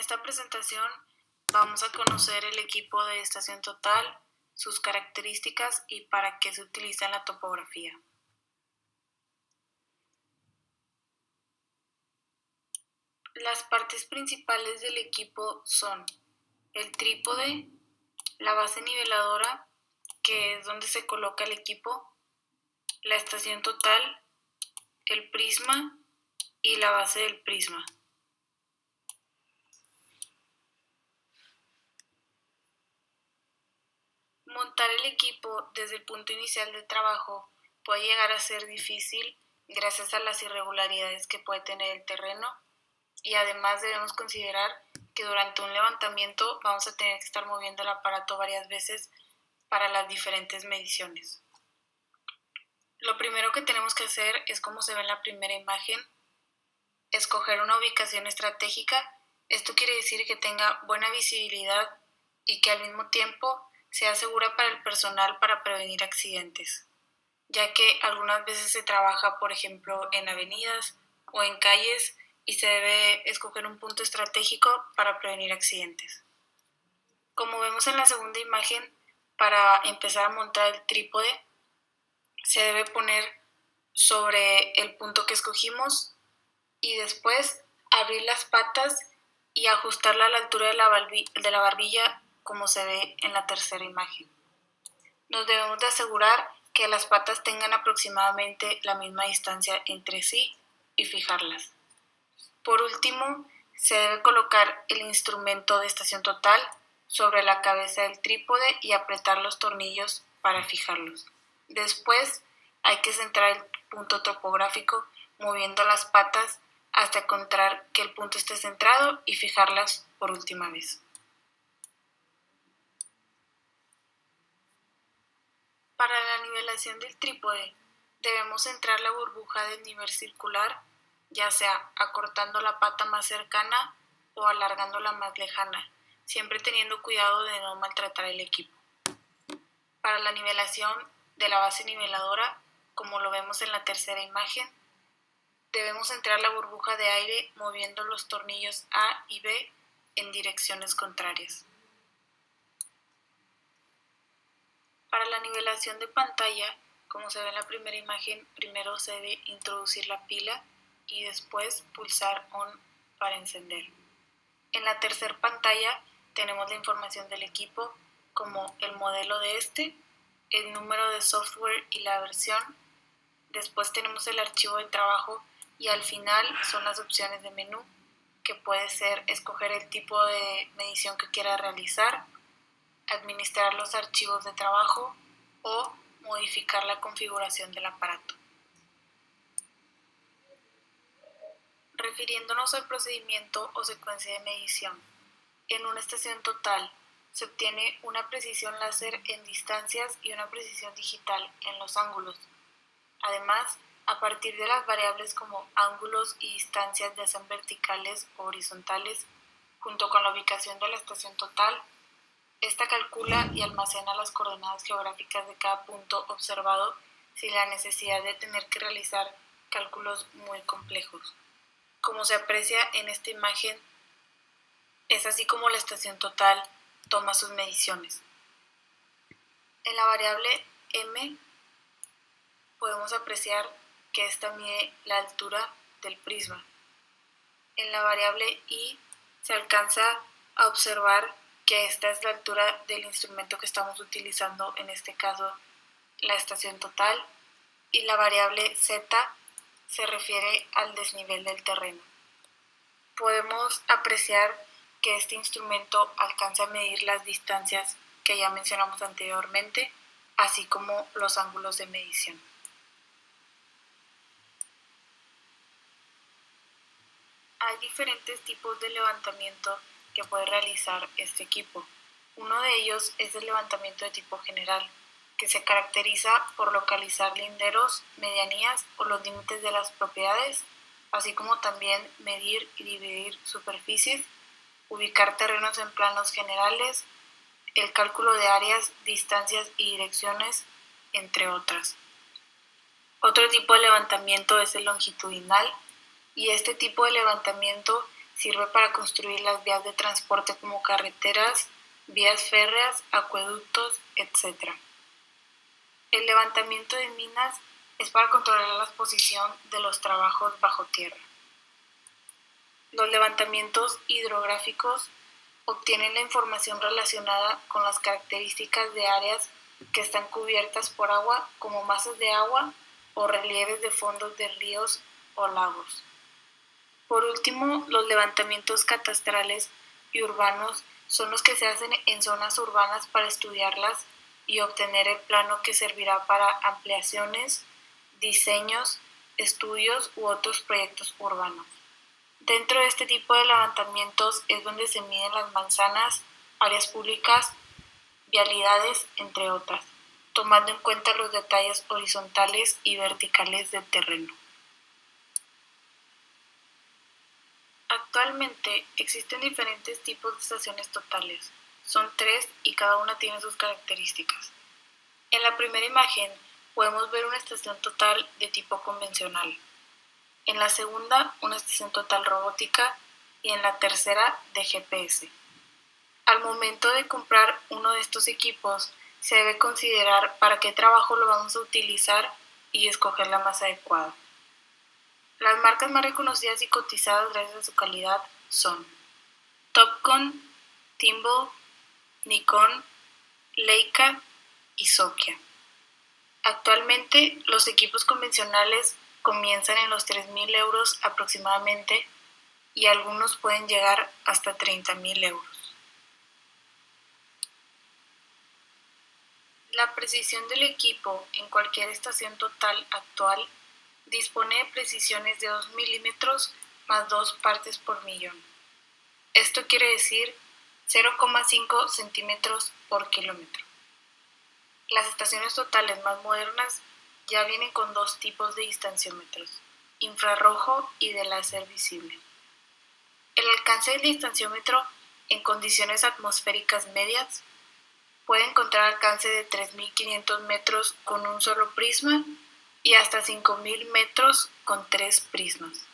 En esta presentación vamos a conocer el equipo de estación total, sus características y para qué se utiliza en la topografía. Las partes principales del equipo son el trípode, la base niveladora, que es donde se coloca el equipo, la estación total, el prisma y la base del prisma. Montar el equipo desde el punto inicial de trabajo puede llegar a ser difícil gracias a las irregularidades que puede tener el terreno, y además debemos considerar que durante un levantamiento vamos a tener que estar moviendo el aparato varias veces para las diferentes mediciones. Lo primero que tenemos que hacer es, como se ve en la primera imagen, escoger una ubicación estratégica. Esto quiere decir que tenga buena visibilidad y que al mismo tiempo sea segura para el personal para prevenir accidentes, ya que algunas veces se trabaja, por ejemplo, en avenidas o en calles y se debe escoger un punto estratégico para prevenir accidentes. Como vemos en la segunda imagen, para empezar a montar el trípode, se debe poner sobre el punto que escogimos y después abrir las patas y ajustarla a la altura de la barbilla, como se ve en la tercera imagen. Nos debemos de asegurar que las patas tengan aproximadamente la misma distancia entre sí y fijarlas. Por último, se debe colocar el instrumento de estación total sobre la cabeza del trípode y apretar los tornillos para fijarlos. Después hay que centrar el punto topográfico moviendo las patas hasta encontrar que el punto esté centrado y fijarlas por última vez. Para la nivelación del trípode debemos centrar la burbuja del nivel circular, ya sea acortando la pata más cercana o alargándola más lejana, siempre teniendo cuidado de no maltratar el equipo. Para la nivelación de la base niveladora, como lo vemos en la tercera imagen, debemos centrar la burbuja de aire moviendo los tornillos A y B en direcciones contrarias. Para la nivelación de pantalla, como se ve en la primera imagen, primero se debe introducir la pila y después pulsar ON para encender. En la tercera pantalla tenemos la información del equipo, como el modelo de el número de software y la versión. Después tenemos el archivo de trabajo y al final son las opciones de menú, que puede ser escoger el tipo de medición que quiera realizar, administrar los archivos de trabajo o modificar la configuración del aparato. Refiriéndonos al procedimiento o secuencia de medición, en una estación total se obtiene una precisión láser en distancias y una precisión digital en los ángulos. Además, a partir de las variables como ángulos y distancias, ya sean verticales o horizontales, junto con la ubicación de la estación total, esta calcula y almacena las coordenadas geográficas de cada punto observado sin la necesidad de tener que realizar cálculos muy complejos. Como se aprecia en esta imagen, es así como la estación total toma sus mediciones. En la variable m podemos apreciar que esta mide la altura del prisma. En la variable i se alcanza a observar que esta es la altura del instrumento que estamos utilizando, en este caso la estación total, y la variable z se refiere al desnivel del terreno. Podemos apreciar que este instrumento alcanza a medir las distancias que ya mencionamos anteriormente, así como los ángulos de medición. Hay diferentes tipos de levantamiento que puede realizar este equipo. Uno de ellos es el levantamiento de tipo general, que se caracteriza por localizar linderos, medianías o los límites de las propiedades, así como también medir y dividir superficies, ubicar terrenos en planos generales, el cálculo de áreas, distancias y direcciones, entre otras. Otro tipo de levantamiento es el longitudinal, y este tipo de levantamiento Sirve para construir las vías de transporte como carreteras, vías férreas, acueductos, etc. El levantamiento de minas es para controlar la posición de los trabajos bajo tierra. Los levantamientos hidrográficos obtienen la información relacionada con las características de áreas que están cubiertas por agua, como masas de agua o relieves de fondos de ríos o lagos. Por último, los levantamientos catastrales y urbanos son los que se hacen en zonas urbanas para estudiarlas y obtener el plano que servirá para ampliaciones, diseños, estudios u otros proyectos urbanos. Dentro de este tipo de levantamientos es donde se miden las manzanas, áreas públicas, vialidades, entre otras, tomando en cuenta los detalles horizontales y verticales del terreno. Actualmente existen diferentes tipos de estaciones totales. Son 3 y cada una tiene sus características. En la primera imagen podemos ver una estación total de tipo convencional. En la segunda, una estación total robótica y en la tercera, de GPS. Al momento de comprar uno de estos equipos, se debe considerar para qué trabajo lo vamos a utilizar y escoger la más adecuada. Las marcas más reconocidas y cotizadas gracias a su calidad son Topcon, Timbal, Nikon, Leica y Sokia. Actualmente, los equipos convencionales comienzan en los 3.000 euros aproximadamente y algunos pueden llegar hasta 30.000 euros. La precisión del equipo en cualquier estación total actual dispone de precisiones de 2 milímetros más 2 partes por millón. Esto quiere decir 0,5 centímetros por kilómetro. Las estaciones totales más modernas ya vienen con 2 tipos de distanciómetros, infrarrojo y de láser visible. El alcance del distanciómetro en condiciones atmosféricas medias puede encontrar alcance de 3.500 metros con un solo prisma y hasta 5.000 metros con 3 prismas.